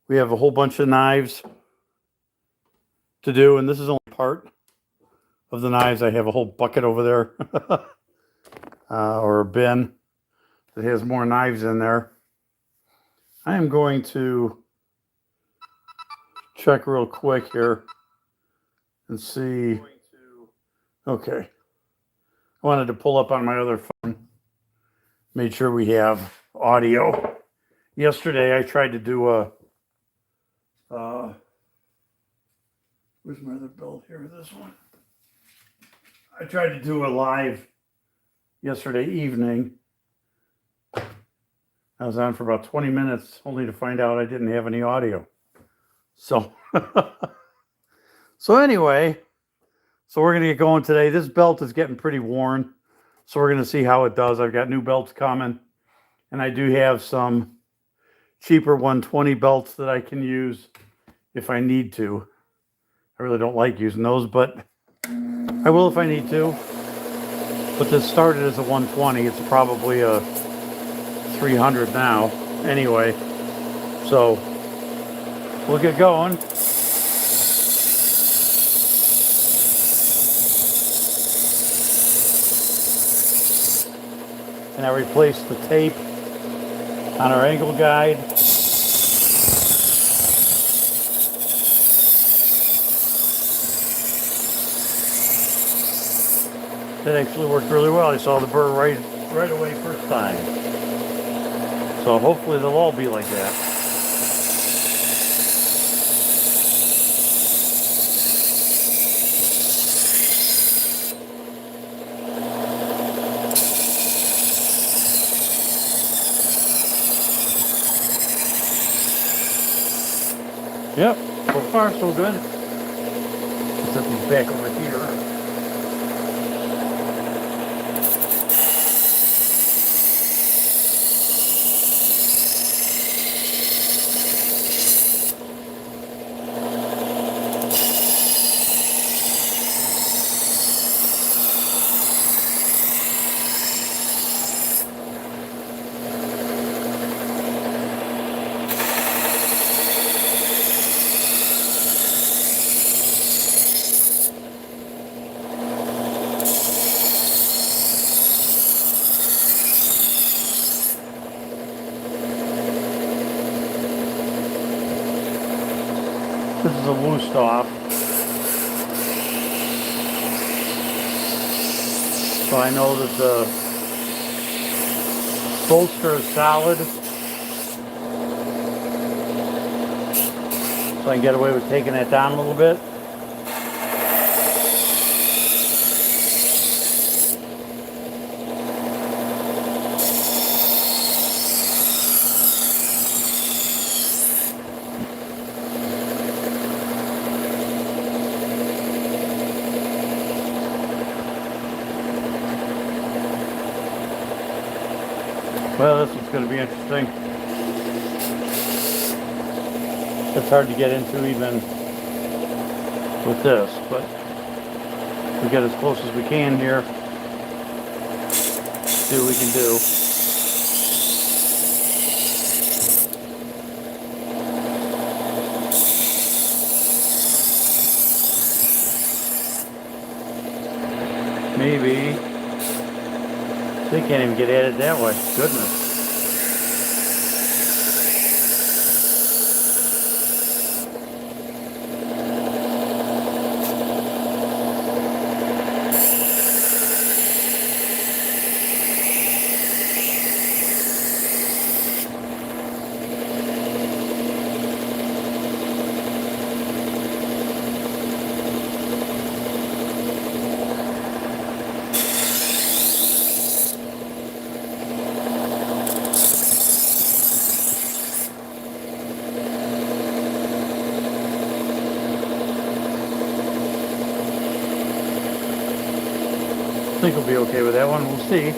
We have a whole bunch of knives to do, and this is only part of the knives. I have a whole bucket over there, or a bin that has more knives in there. I am going to check real quick here and see. Okay. I wanted to pull up on my other phone, made sure we have audio. Yesterday I tried to do a, where's my other belt here? This one. I tried to do a live yesterday evening. I was on for about 20 minutes only to find out I didn't have any audio. So, so anyway, so we're going to get going today. This belt is getting pretty worn, so we're going to see how it does. I've got new belts coming, and I do have some cheaper 120 belts that I can use if I need to. I really don't like using those, but I will if I need to. But this started as a 120. It's probably a 300 now. Anyway, so we'll get going. And I replaced the tape on our angle guide. That actually worked really well. I saw the burr right away first time. So hopefully they'll all be like that. Yep, so far so good. Let's set these back over here. This is a loosed off. So I know that the bolster is solid. So I can get away with taking that down a little bit. Well, this one's going to be interesting. It's hard to get into even with this, but we get as close as we can here. See what we can do. Maybe. They can't even get at it that way. Goodness. I think we'll be okay with that one. We'll see.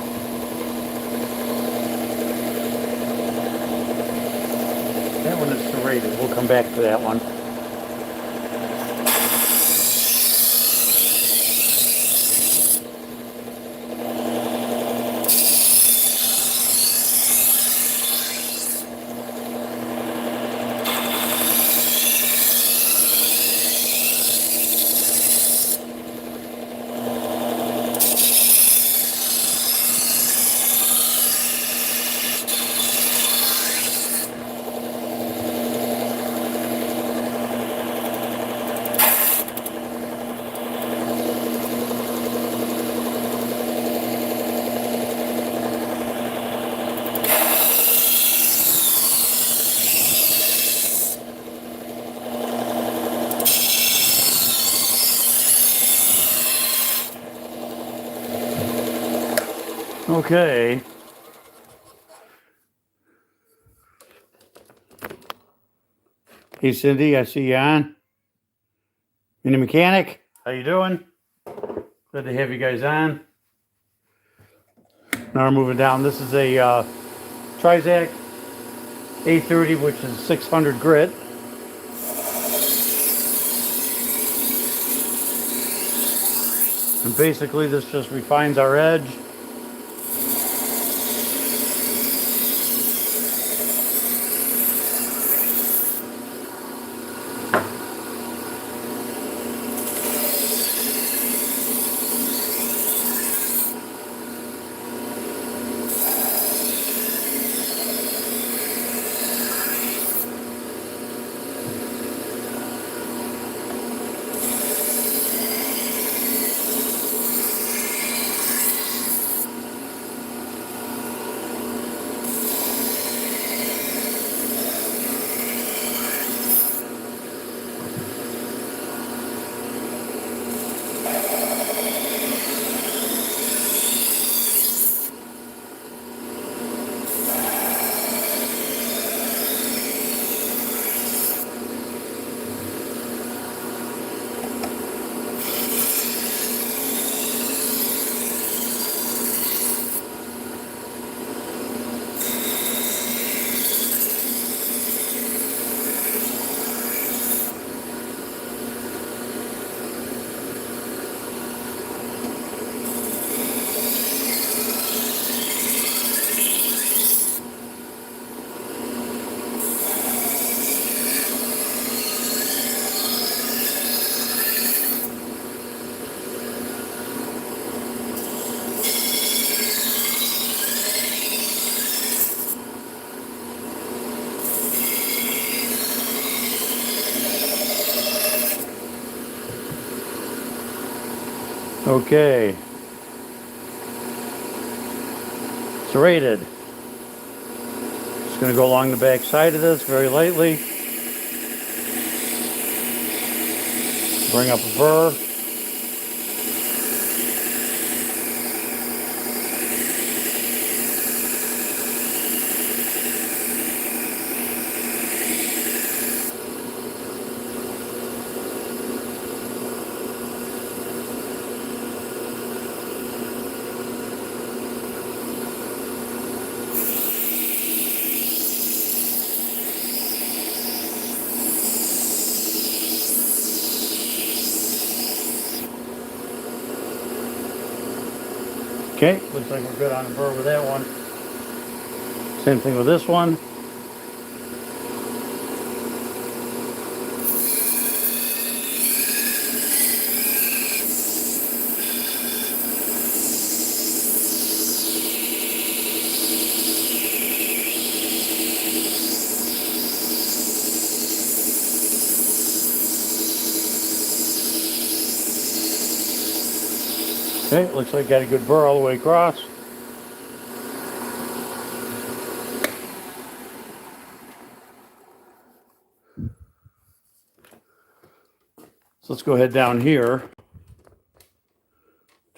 That one is serrated. We'll come back to that one. Okay. Hey Cindy, I see you on. Mini Mechanic, how you doing? Good to have you guys on. Now we're moving down. This is a Trizac A30, which is 600 grit. And basically this just refines our edge. Okay. Serrated. Just going to go along the back side of this very lightly. Bring up a burr. Okay, looks like we're good on the burr with that one. Same thing with this one. Okay, looks like got a good burr all the way across. So let's go ahead down here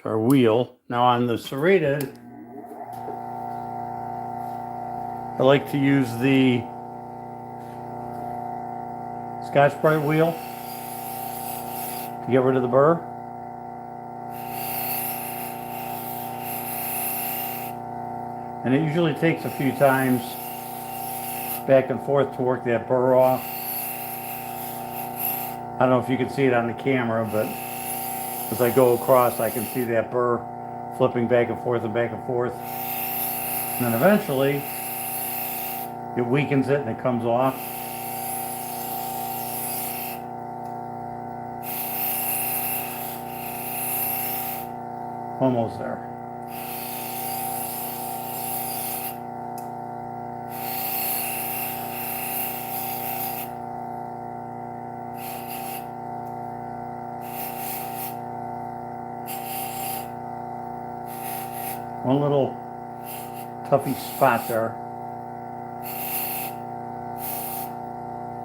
to our wheel. Now on the serrated, I like to use the Scotch-Brite wheel to get rid of the burr. And it usually takes a few times back and forth to work that burr off. I don't know if you can see it on the camera, but as I go across, I can see that burr flipping back and forth and back and forth. And then eventually, it weakens it and it comes off. Almost there. One little toughy spot there.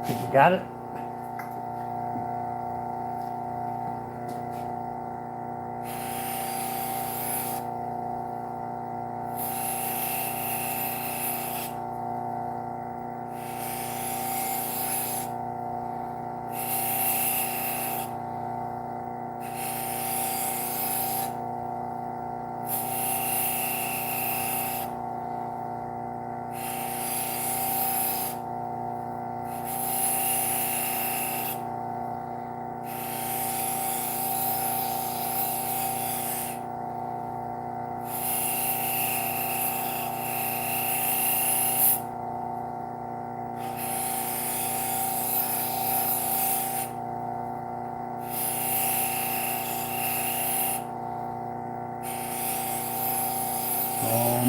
Think you got it?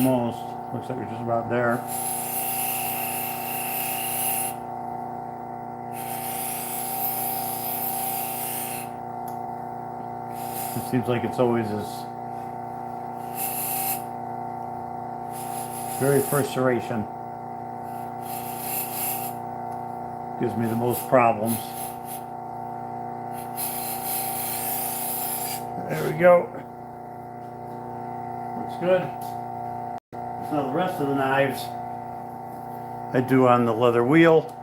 Almost. Looks like we're just about there. It seems like it's always this very first serration. Gives me the most problems. There we go. Looks good. Now the rest of the knives I do on the leather wheel.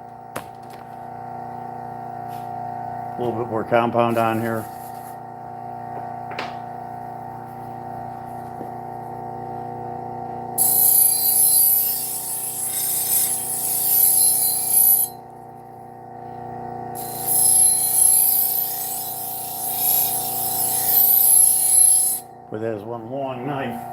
A little bit more compound on here. But there's one long knife.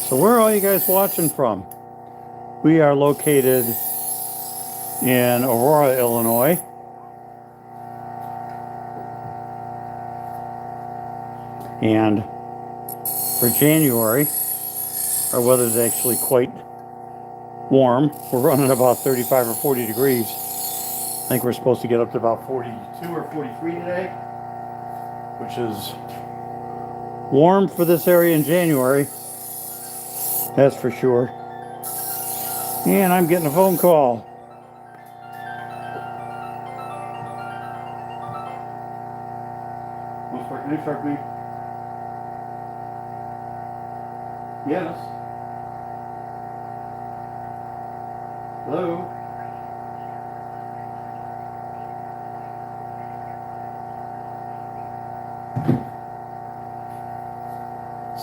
So where are all you guys watching from? We are located in Aurora, Illinois. And for January, our weather is actually quite warm. We're running about 35 or 40 degrees. I think we're supposed to get up to about 42 or 43 today, which is warm for this area in January. That's for sure. And I'm getting a phone call. Want to start knife sharpening? Yes. Hello?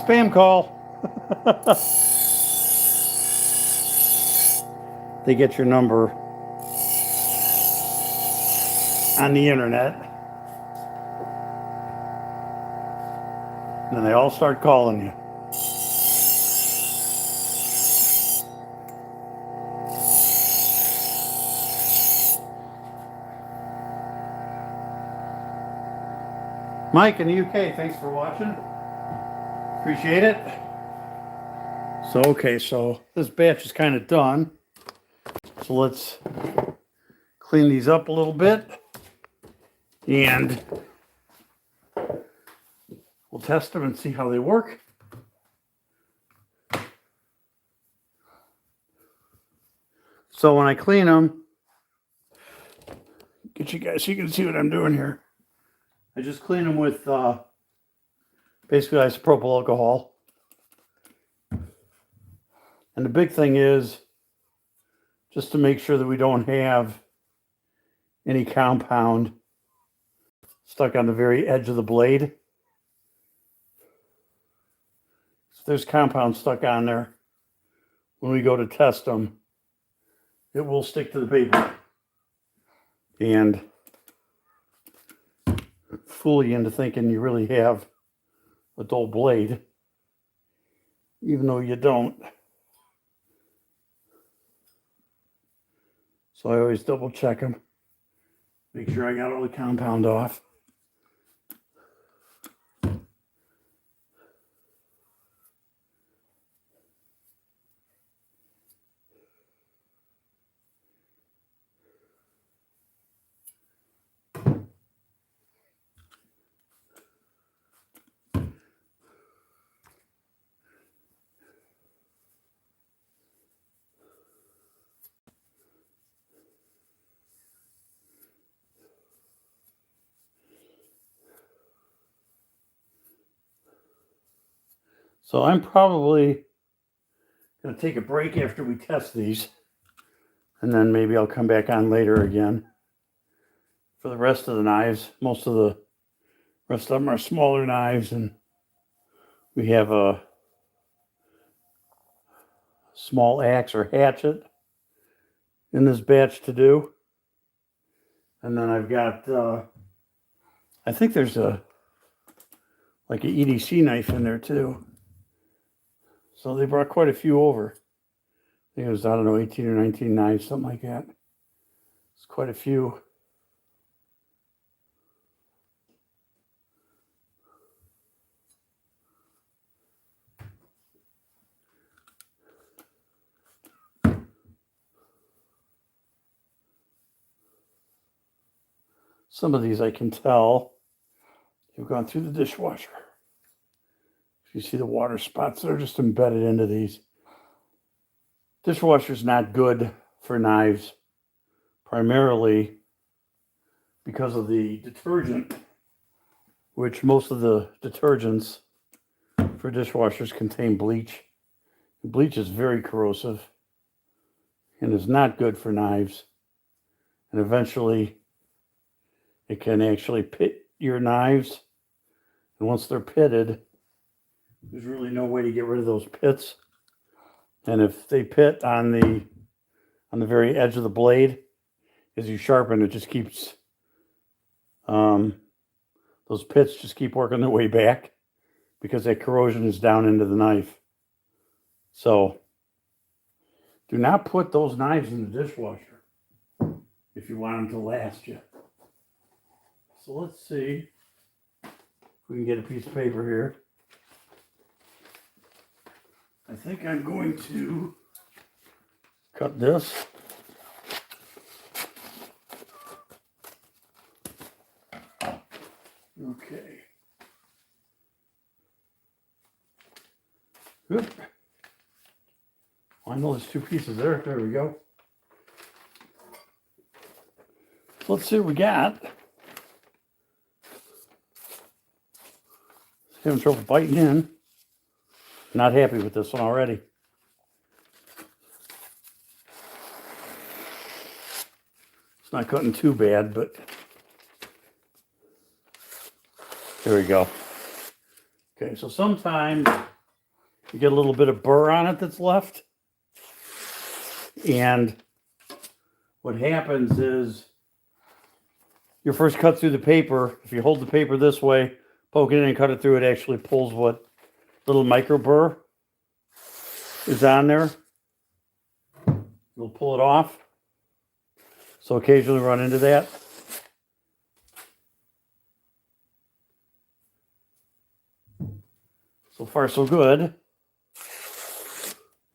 Spam call. They get your number on the internet. And then they all start calling you. Mike in the UK, thanks for watching. Appreciate it. So, okay, so this batch is kind of done. So let's clean these up a little bit and we'll test them and see how they work. So when I clean them, get you guys so you can see what I'm doing here. I just clean them with basically isopropyl alcohol. And the big thing is just to make sure that we don't have any compound stuck on the very edge of the blade. If there's compound stuck on there, when we go to test them, it will stick to the paper and fool you into thinking you really have a dull blade, even though you don't. So I always double check them, make sure I got all the compound off. So I'm probably going to take a break after we test these, and then maybe I'll come back on later again for the rest of the knives. Most of the rest of them are smaller knives, and we have a small axe or hatchet in this batch to do. And then I've got, I think there's like an EDC knife in there too. So they brought quite a few over. I think it was, I don't know, 18 or 19 knives, something like that. It's quite a few. Some of these I can tell have gone through the dishwasher. You see the water spots that are just embedded into these. Dishwasher's not good for knives, primarily because of the detergent, which most of the detergents for dishwashers contain bleach. Bleach is very corrosive and is not good for knives. And eventually it can actually pit your knives. And once they're pitted, there's really no way to get rid of those pits. And if they pit on the very edge of the blade, as you sharpen, it just keeps, those pits just keep working their way back because that corrosion is down into the knife. So do not put those knives in the dishwasher if you want them to last you. So let's see if we can get a piece of paper here. I think I'm going to cut this. Okay. Good. I know there's two pieces there. There we go. Let's see what we got. Having trouble biting in. Not happy with this one already. It's not cutting too bad, but there we go. Okay, so sometimes you get a little bit of burr on it that's left. And what happens is your first cut through the paper, if you hold the paper this way, poke it in and cut it through, it actually pulls what little micro burr is on there. You'll pull it off. So occasionally run into that. So far so good.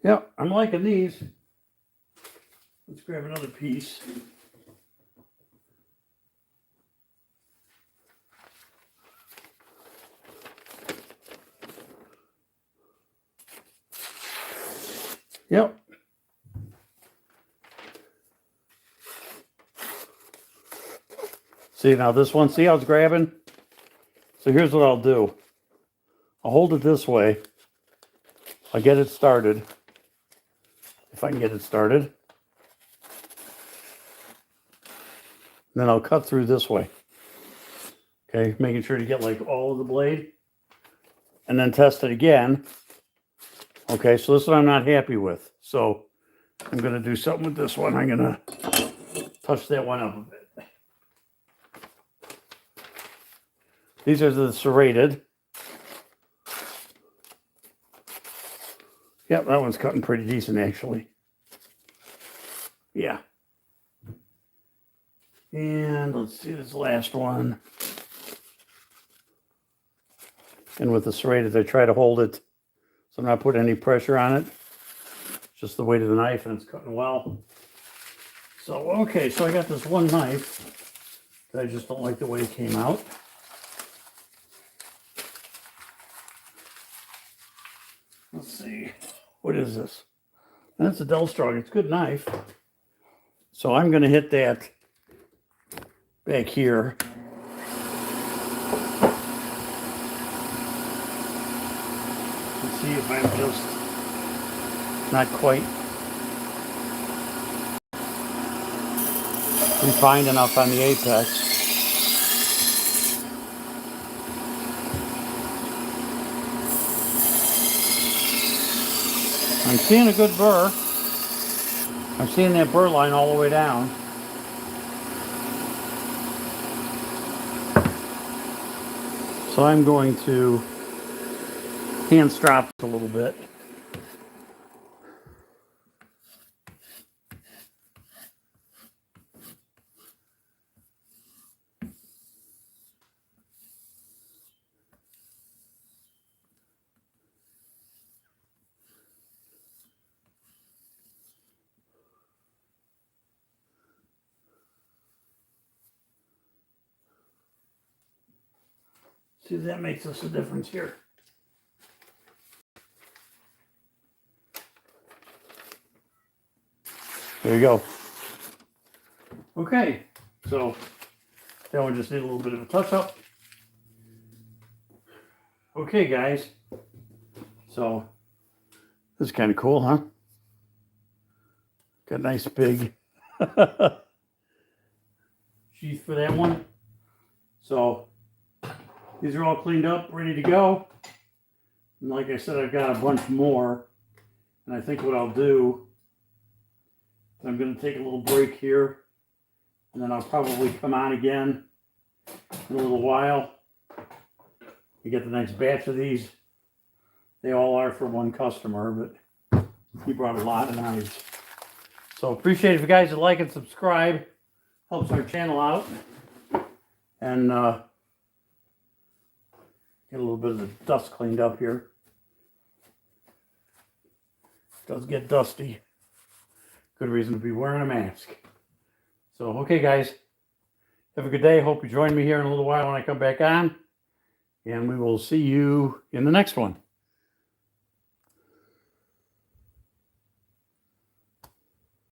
Yeah, I'm liking these. Let's grab another piece. Yep. See now this one, see how it's grabbing? So here's what I'll do. I'll hold it this way. I'll get it started. If I can get it started. And then I'll cut through this way. Okay, making sure to get like all of the blade. And then test it again. Okay, so this is what I'm not happy with. So I'm going to do something with this one. I'm going to touch that one up a bit. These are the serrated. Yep, that one's cutting pretty decent actually. Yeah. And let's see this last one. And with the serrated, I try to hold it so I'm not putting any pressure on it. It's just the weight of the knife and it's cutting well. So, okay, so I got this one knife that I just don't like the way it came out. Let's see, what is this? That's a Del Strong, it's a good knife. So I'm gonna hit that back here. See if I'm just not quite refined enough on the apex. I'm I'm seeing a good burr. I'm seeing that burr line all the way down. So I'm going to hand strop a little bit. See if that makes us a difference here. There you go. Okay, so now we just need a little bit of a touch up. Okay, guys. So this is kind of cool, huh? Got a nice big sheath for that one. So these are all cleaned up, ready to go. And like I said, I've got a bunch more. And I think what I'll do is I'm going to take a little break here. And then I'll probably come on again in a little while. You get the next batch of these. They all are for one customer, but he brought a lot of knives. So appreciate it if you guys would like and subscribe. Helps our channel out. And get a little bit of the dust cleaned up here. It does get dusty. Good reason to be wearing a mask. So, okay, guys. Have a good day. Hope you join me here in a little while when I come back on. And we will see you in the next one.